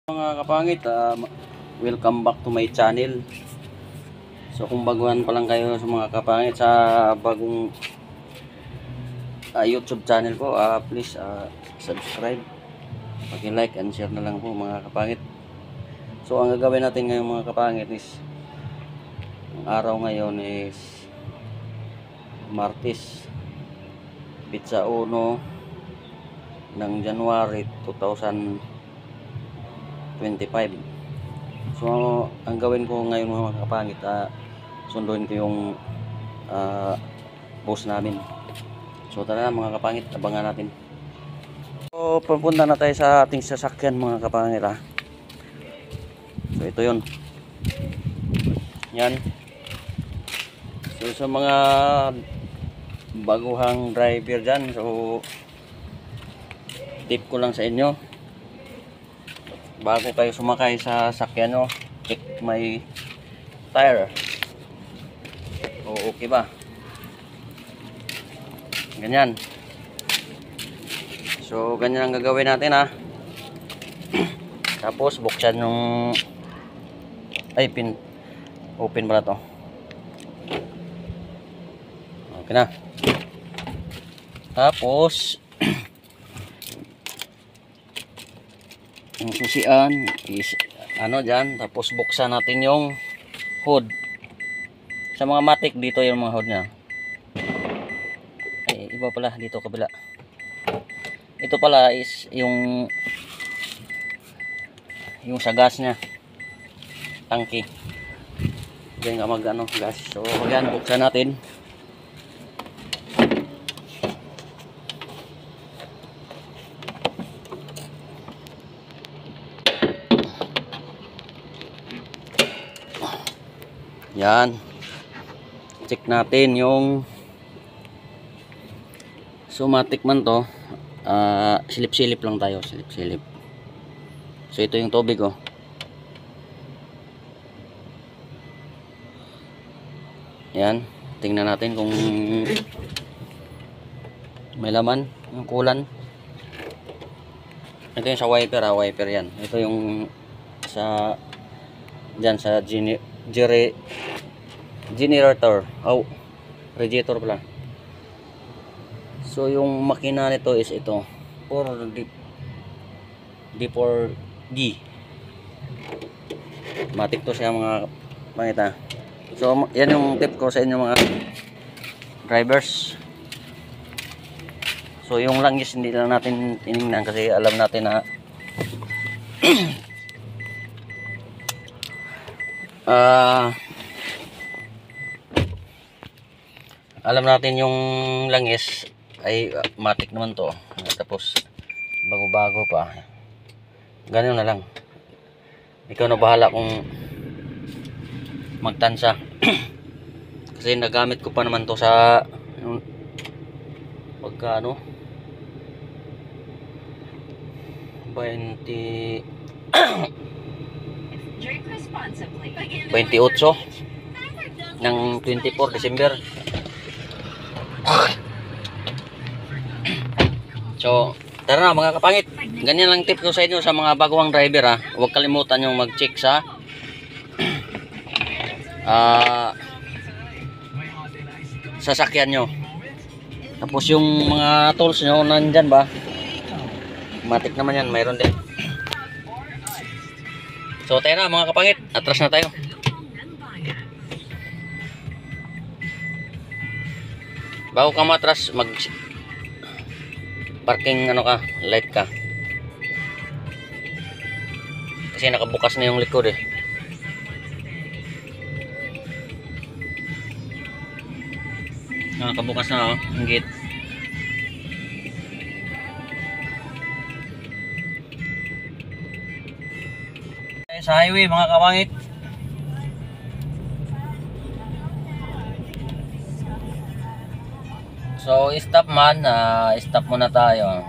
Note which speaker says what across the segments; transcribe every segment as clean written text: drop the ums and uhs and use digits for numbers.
Speaker 1: Mga kapangit, welcome back to my channel. So kung baguhan pa lang kayo sa mga kapangit sa bagong YouTube channel ko, please subscribe, paki-like and share na lang po mga kapangit. So ang gagawin natin ngayon mga kapangit is, ang araw ngayon is Martes, Pitsa 1 ng January 2025. So ang gawin ko ngayon mga kapangit, sunduin ko yung post namin. So tara na mga kapangit, abangan natin. So pupunta na tayo sa ating sasakyan mga kapangit. So ito yun, yan. So sa mga baguhang driver dyan, so tip ko lang sa inyo, bago kayo sumakay sa sakyan nyo, check my tire. O okay ba? Ganyan. So ganyan ang gagawin natin Tapos buksan yung open pala to. Okay na. Tapos yung susian is dyan. Tapos buksan natin yung hood. Sa mga matic dito yung mga hood nya. Ay, iba pala dito kabila. Ito pala is yung sa gas nya, tangki. Diyan nga mag gas. So yan, buksan natin. Yan, check natin yung sumatik man to. Silip-silip lang tayo, silip-silip. So ito yung tubig yan, tingnan natin kung may laman yung kulan. Ito yung sa wiper, wiper yan. Ito yung sa dyan sa generator, radiator pala. So yung makina nito is ito, D4D. Matik to siya mga pangita. So yan yung tip ko sa inyo mga drivers. So yung langis hindi lang natin tinignan kasi alam natin na alam natin yung langis ay matik naman to. Tapos bago-bago pa. Ganun na lang. Ikaw na bahala kung magtansa. Kasi nagamit ko pa naman to sa pagka 28 ng 24 December. So tara na mga kapangit, ganyan lang tip ko sa inyo sa mga baguhang driver. Huwag kalimutan yung mag-check sa sasakyan nyo. Tapos yung mga tools nyo nandyan ba, matik naman yan, mayroon din. So tayo na mga kapangit, atras na tayo. Bago ka matras, mag parking light ka. Kasi nakabukas na yung likod nakabukas na ang gate. Sa highway mga kapangit. So stop man, stop muna tayo.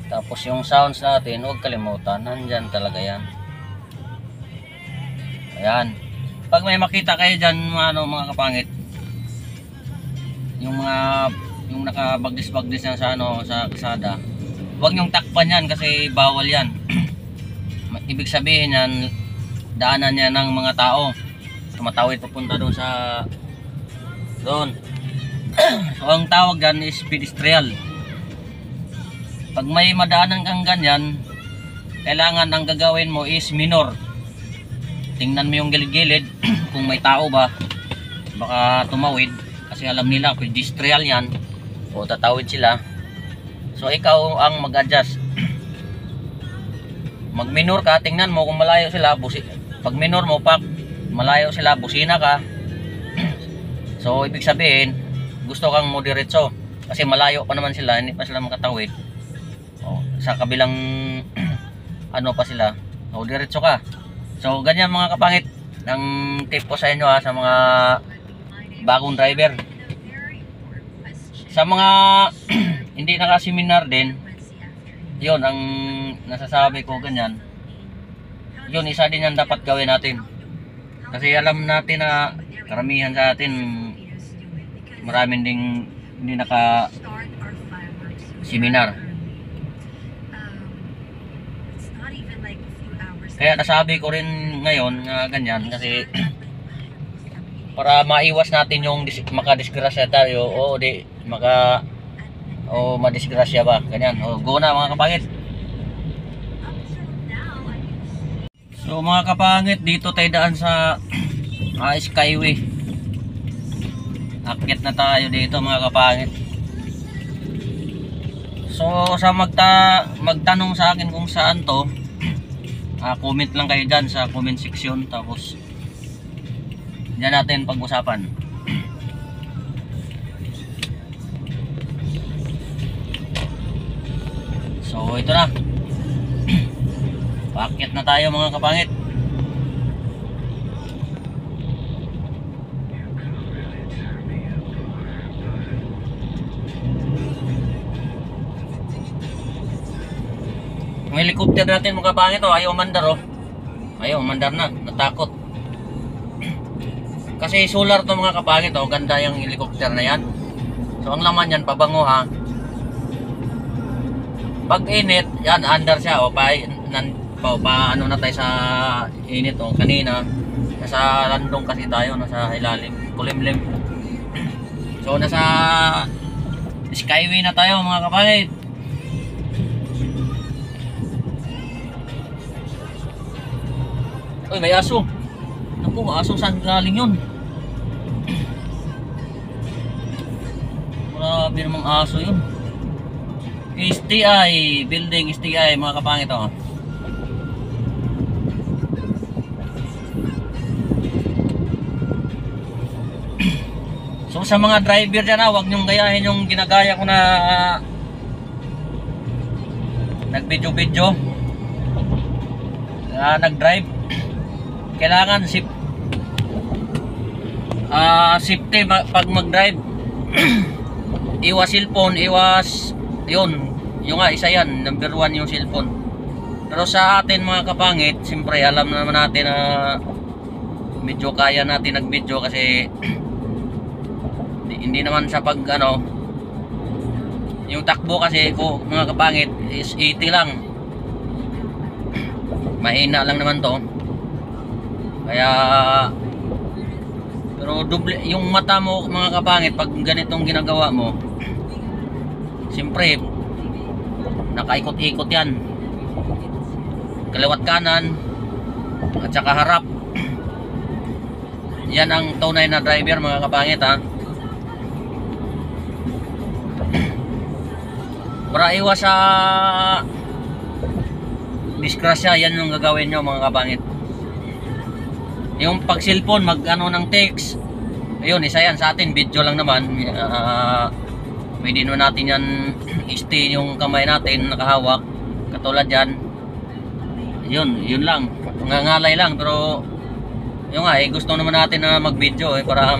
Speaker 1: Tapos yung sounds natin, huwag kalimutan, nandyan talaga yan. Ayan. Pag may makita kayo dyan mga kapangit, yung nakabagdis-bagdis na sa sa kalsada, huwag nyong takpan yan kasi bawal yan. ibig sabihin yan, daanan niya ng mga tao. Tumatawid papunta doon sa doon. So ang tawag dyan is pedestrian. Pag may madaanan kang ganyan, kailangan ang gagawin mo is minor. Tingnan mo yung gilid-gilid kung may tao ba, baka tumawid kasi alam nila pedestrian yan o tatawid sila. So ikaw ang mag-adjust. Mag minor ka, tingnan mo kung malayo sila, pag minor mo pa malayo sila, busina ka. So ibig sabihin gusto kang moderetso kasi malayo pa naman sila, hindi pa sila makatawid. Sa kabilang ano pa sila, so diretso ka. So ganyan mga kapangit, ang tip ko sa inyo sa mga bagong driver. Sa mga hindi nakaseminar din, yun ang nasasabi ko, ganyan. Yun, isa din yan dapat gawin natin. Kasi alam natin na karamihan sa atin maraming ding hindi naka seminar. Kaya nasabi ko rin ngayon na ganyan kasi para maiwas natin yung makadisgrasya tayo o di madisgrasya ba, ganyan. O go na mga kapangit. So mga kapangit, dito tayo daan sa Skyway. Akyat na tayo dito mga kapangit. So sa magtanong sa akin kung saan to, comment lang kayo dyan sa comment section, tapos dyan natin pag-usapan. So ito na, paakyat na tayo mga kapangit. Yung helicopter natin mga kapangit, ayaw mandar, ayaw mandar na, natakot. Kasi solar to mga kapangit, ganda yung helicopter na yan. So ang laman yan pabango ha. Pag init, yan under siya ano na tayo sa init kanina. Nasa landong kasi tayo, nasa ilalim, kulimlim. So nasa Skyway na tayo mga kapangit. Uy, may aso. Naku, aso, saan galing yun? Grabe namang aso yun. STI, building STI mga kapangit So sa mga driver dyan huwag nyong gayahin yung ginagaya ko na nag-video nag-drive. Kailangan safety pag mag-drive. Iwas cellphone, iwas yun, yung isa yan, number 1 yung cellphone. Pero sa atin mga kapangit, siyempre alam naman natin na medyo kaya natin nag-video kasi hindi naman sa pag yung takbo kasi ko mga kapangit is 80 lang, mahina lang naman to. Kaya pero double yung mata mo mga kapangit pag ganitong ginagawa mo. Siyempre nakaikot-ikot yan, kaliwat kanan at saka harap. Yan ang tunay na driver mga kapangit para iwas sa disgrasya. Yan yung gagawin nyo mga kapangit. Yung pag cellphone ng text, ayun, isa yan sa atin, video lang naman. Pwede no natin yan i-stay yung kamay natin nakahawak katulad yan. Yun lang, ngangalay lang. Pero yun nga gusto naman natin na mag video para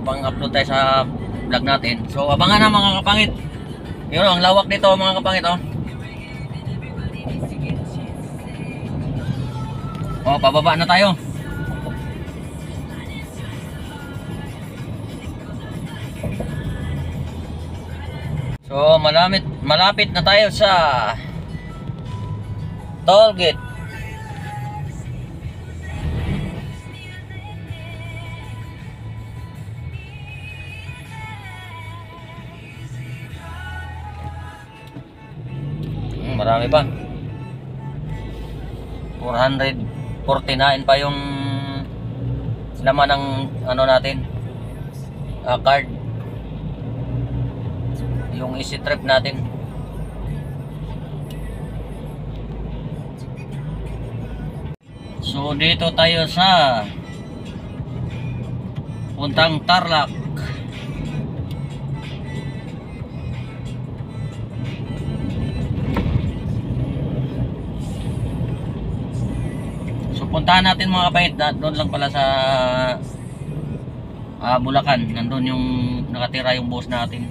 Speaker 1: pang-upload tayo sa vlog natin. So abangan na mga kapangit. Yun ang lawak dito mga kapangit pababa na tayo. So malapit na tayo sa toll gate 449 pa yung laman ng ano natin, card, yung easy trip natin. So dito tayo sa puntang Tarlac. So puntahan natin mga kapatid, doon lang pala sa Bulacan, nandun yung nakatira yung boss natin.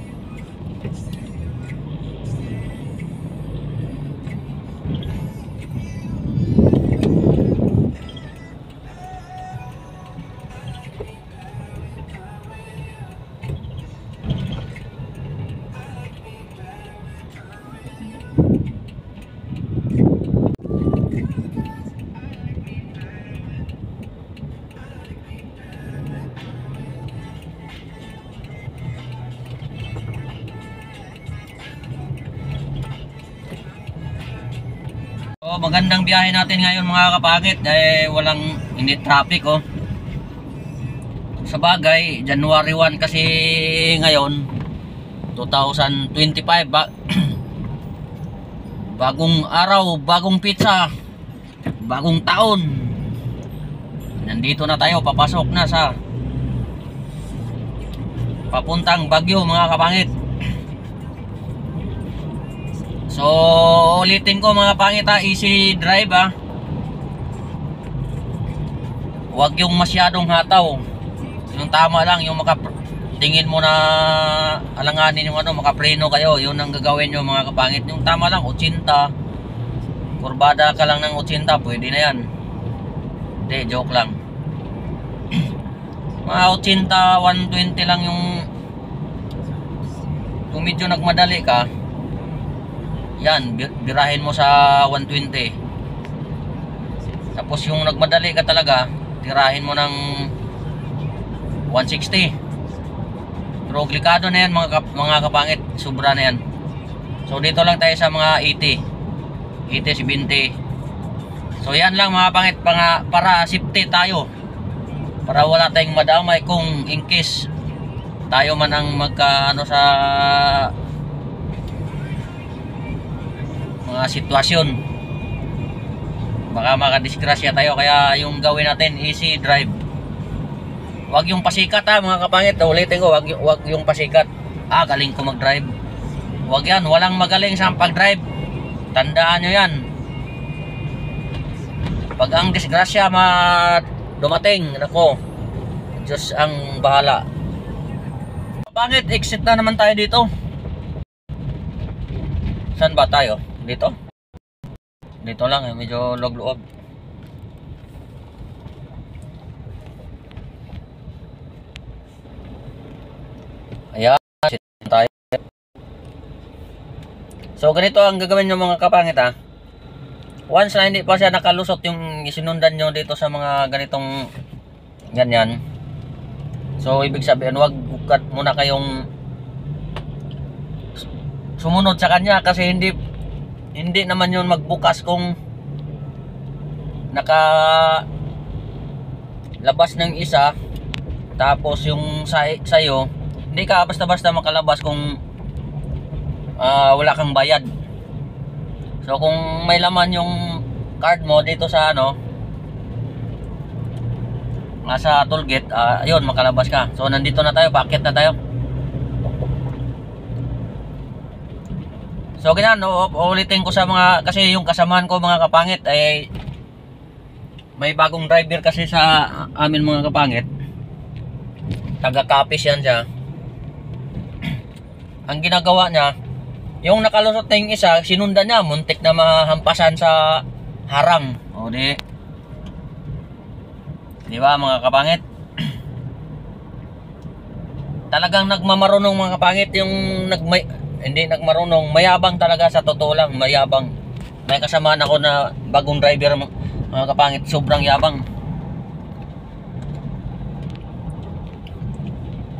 Speaker 1: So, magandang biyahe natin ngayon mga kapakit, walang hindi traffic oh. Sa bagay, January 1 kasi ngayon 2025 bagong araw, bagong pizza, bagong taon. Nandito na tayo, papasok na sa papuntang Baguio mga kapangit. So ulitin ko mga pangit easy drive Huwag yung masyadong hataw. Yung tama lang, yung tingin mo na alanganin yung makapreno kayo, yun ang gagawin nyo mga kapangit. Yung tama lang, 80, kurbada ka lang ng 80, pwede na yan. Hindi, joke lang. Mga 80, 120 lang yung kung medyo nagmadali ka, yan, birahin mo sa 120. Tapos yung nagmadali ka talaga, tirahin mo ng 160. Pero glikado na yan mga kapangit, sobra na yan. So dito lang tayo sa mga 80, 70. So yan lang mga kapangit, para safety tayo, para wala tayong madamay kung in case tayo man ang sa mga sitwasyon, baka makadisgrasya tayo. Kaya yung gawin natin, easy drive. Wag yung pasikat mga kapangit, ulitin ko, wag yung pasikat. Galing ko mag-drive. Wag yan, walang magaling sa pag-drive, tandaan nyo yan. Pag ang disgrasya dumating, nako, Diyos ang bahala. Kapangit, exit na naman tayo dito. Saan ba tayo? Dito? Dito lang, medyo log-loob. Ayan, tayo. So ganito ang gagawin nyo mga kapangit Once na hindi pa siya nakalusot yung isinundan nyo dito sa mga ganitong ganyan, so ibig sabihin wag muna kayong sumunod sa kanya, kasi hindi naman yun magbukas kung naka labas ng isa, tapos yung sayo hindi ka basta-basta makalabas kung wala kang bayad. So kung may laman yung card mo dito sa nasa toll gate, ayun, makalabas ka. So nandito na tayo, paakyat na tayo. So ganyan, ulitin ko sa mga, kasi yung kasamahan ko mga kapangit ay may bagong driver kasi sa amin mga kapangit. Taga-Capiz yan siya. Ang ginagawa niya, yung nakalusot na yung isa, sinundan niya, muntik na mahampasan sa harang. O di ba mga kapangit? Talagang nagmamarunong mga kapangit yung hindi nagmarunong, mayabang talaga, sa totoo lang, mayabang. May kasamaan ako na bagong driver mga kapangit, sobrang yabang.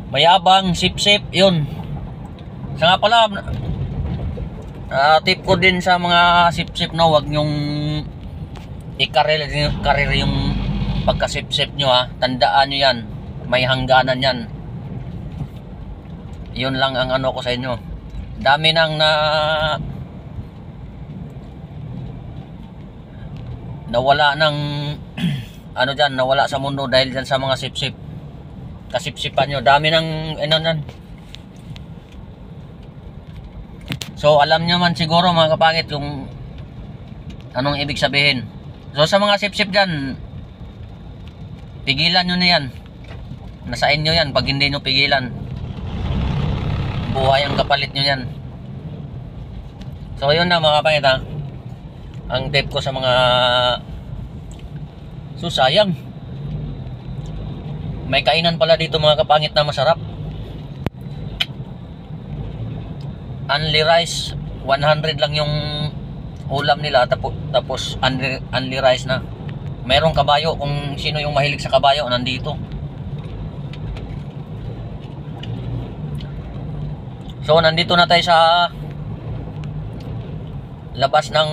Speaker 1: Mayabang, sip-sip, yun. Sa nga pala, tip ko din sa mga sip-sip wag nyong i-career yung pagkasip-sip nyo ha. Tandaan nyo yan. May hangganan yan. Yun lang ang ano ko sa inyo. Dami nang nawala ng ano dyan, nawala sa mundo dahil dyan sa mga sip-sip. Kasip-sipan nyo. Dami nang ano nan. So alam nyo man siguro mga kapangit yung anong ibig sabihin. So sa mga sip-sip dyan, pigilan nyo na yan. Nasa inyo yan pag hindi nyo pigilan. Buhay ang kapalit nyo yan. So yun na mga kapangit ha. Ang tip ko sa mga sayang. May kainan pala dito mga kapangit na masarap. Only rice, 100 lang yung ulam nila, tapos only rice na. Merong kabayo, kung sino yung mahilig sa kabayo, nandito. So nandito na tayo sa labas ng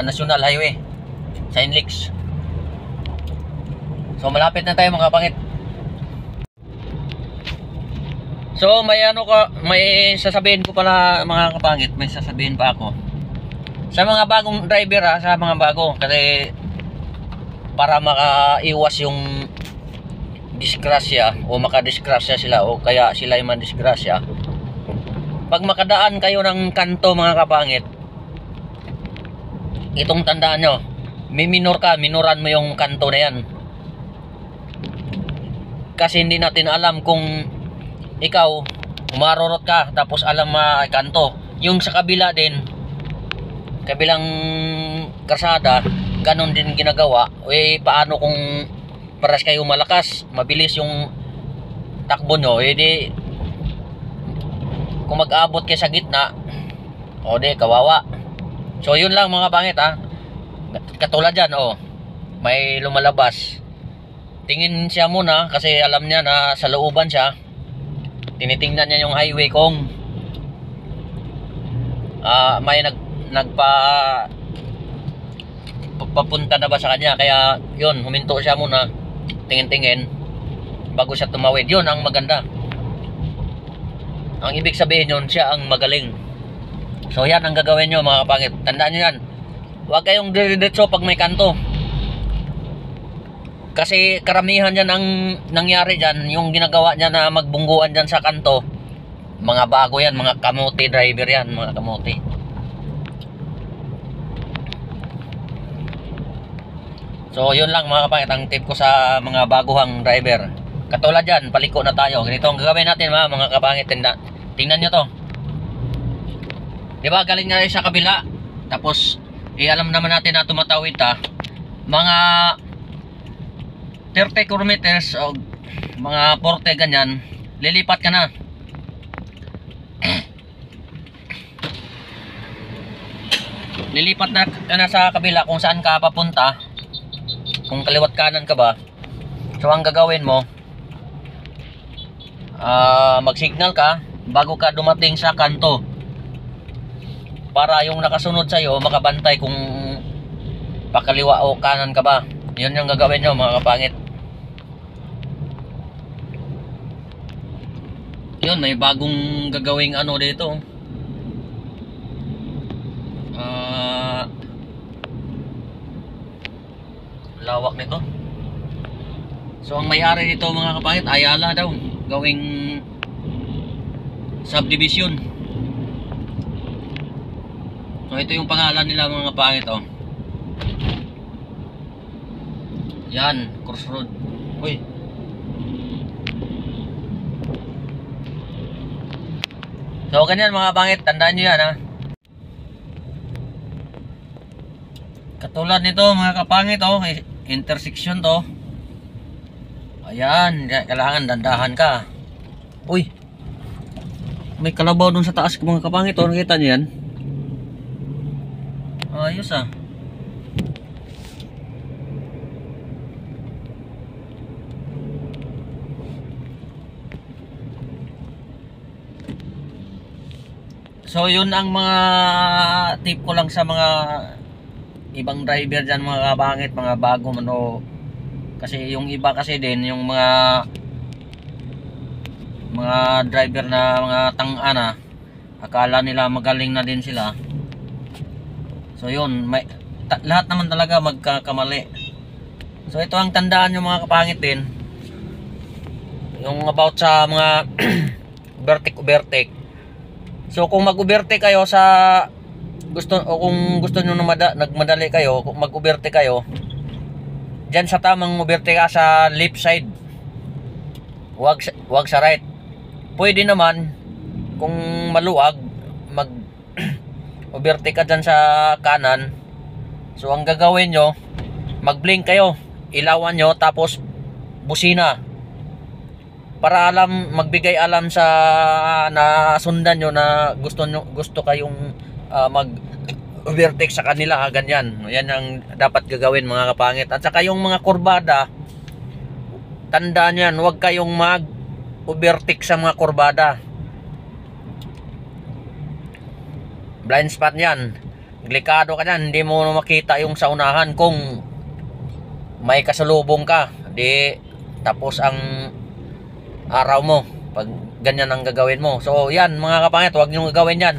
Speaker 1: National Highway sa Inlex. So malapit na tayo mga kapangit. So may sasabihin ko pala mga kapangit, may sasabihin pa ako. Sa mga bagong driver ha, sa mga bago, kasi para makaiwas yung disgrasya o makadisgrasya sila o kaya sila yung mandisgrasya. Pag makadaan kayo ng kanto mga kapangit, itong tandaan nyo, may minor ka, minoran mo yung kanto na yan. Kasi hindi natin alam kung ikaw umarorot ka tapos alam kanto. Yung sa kabila din, kabilang karsada, ganon din ginagawa. Paano kung paras kayo malakas, mabilis yung takbo nyo, di kung mag-abot kayo sa gitna, di kawawa. So yun lang mga pangit ha. Katulad dyan may lumalabas, tingin siya muna kasi alam niya na sa looban siya. Tinitingnan niya yung highway kung may papunta na ba sa kanya. Kaya yun, huminto siya muna, tingin-tingin bago siya tumawid. Yun ang maganda. Ang ibig sabihin yun, siya ang magaling. So yan ang gagawin nyo mga kapangit. Tandaan nyo yan. Huwag kayong diretso pag may kanto. Kasi karamihan dyan ang nangyari dyan, yung ginagawa dyan na magbungguan dyan sa kanto, mga bago yan, mga kamote driver yan, mga kamote. So yun lang mga kapangit, ang tip ko sa mga baguhang driver. Katulad dyan, paliko na tayo. Ganito ang gagawin natin mga kapangit. Tingnan nyo to. Diba galing na sa kabila, tapos alam naman natin na tumatawid mga 30 kilometers o mga 40 ganyan, lilipat ka na. Lilipat na ka na sa kabila kung saan ka papunta, kung kaliwat kanan ka ba. So ang gagawin mo, mag-signal ka bago ka dumating sa kanto, para yung nakasunod sa'yo makabantay kung pakaliwa o kanan ka ba. Yun yung gagawin nyo mga kapangit. Yun, may bagong gagawing dito. Lawak nito. So ang may-ari nito mga kapangit, Ayala daw, gawing subdivision. So ito yung pangalan nila mga kapangit yan, crossroad. Uy. So ganyan mga kapangit, tandaan nyo yan ha. Katulad nito mga kapangit intersection to. Ayan, kailangan dandahan ka. Uy, may kalabaw dun sa taas mga kapangit nakita nyo yan? Ayos So yun ang mga tip ko lang sa mga ibang driver dyan mga kapangit, mga bago man o, kasi yung iba kasi din yung mga driver na mga tang-ana, akala nila magaling na din sila. So yun, lahat naman talaga magkakamali. So ito ang tandaan nyo mga kapangit din, yung about sa mga overtake. So kung mag-overtake kayo sa kung gusto nyo na nagmadali kayo, kung mag-overtake kayo, dyan sa tamang overtake ka sa left side, wag sa right. Pwede naman kung maluwag, mag overtake ka dyan sa kanan. So ang gagawin nyo, mag-blink kayo, ilawan nyo, tapos busina, para magbigay alam sa nasundan nyo na gusto kayong mag overtake sa kanila, ganyan. Yan ang dapat gagawin mga kapangit. At saka yung mga kurbada, tandaan yan, huwag kayong mag overtake sa mga kurbada. Blind spot yan, delikado ka dyan, hindi mo makita yung sa unahan. Kung may kasalubong ka, di tapos ang araw mo pag ganyan ang gagawin mo. So yan mga kapangit, huwag nyo gagawin yan.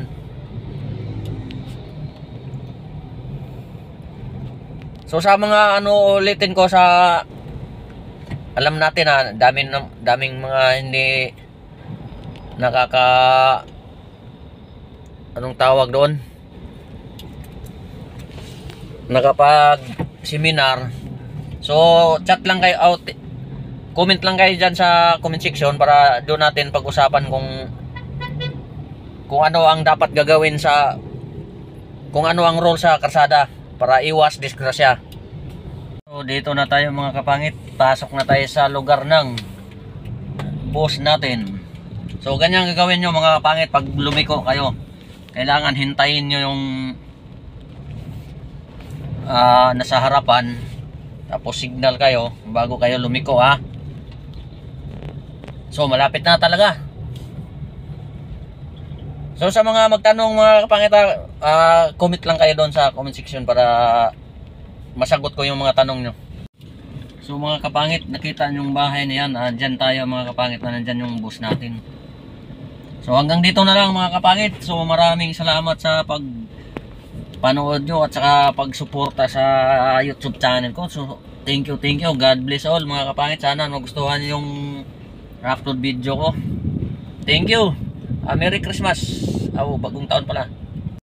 Speaker 1: So sa mga ulitin ko, sa alam natin na daming mga hindi anong tawag doon, nakapag seminar. So chat lang kayo out, comment lang kayo dyan sa comment section para doon natin pag-usapan kung ano ang dapat gagawin kung ano ang role sa karsada para iwas disgrasya. So dito na tayo mga kapangit, pasok na tayo sa lugar ng boss natin. So ganyan gagawin nyo mga kapangit pag lumiko kayo. Kailangan hintayin nyo yung nasa harapan, tapos signal kayo bago kayo lumiko ha. So malapit na talaga. So sa mga magtanong mga kapangit, comment lang kayo doon sa comment section para masagot ko yung mga tanong nyo. So mga kapangit, nakita nyo yung bahay na yan, dyan tayo mga kapangit, na nandyan yung bus natin. So hanggang dito na lang mga kapangit. So maraming salamat sa panood nyo at saka pagsuporta sa YouTube channel ko. So thank you, God bless all mga kapangit. Sana magustuhan nyo yung upload video ko. Thank you. Merry Christmas. Bagong taon pala.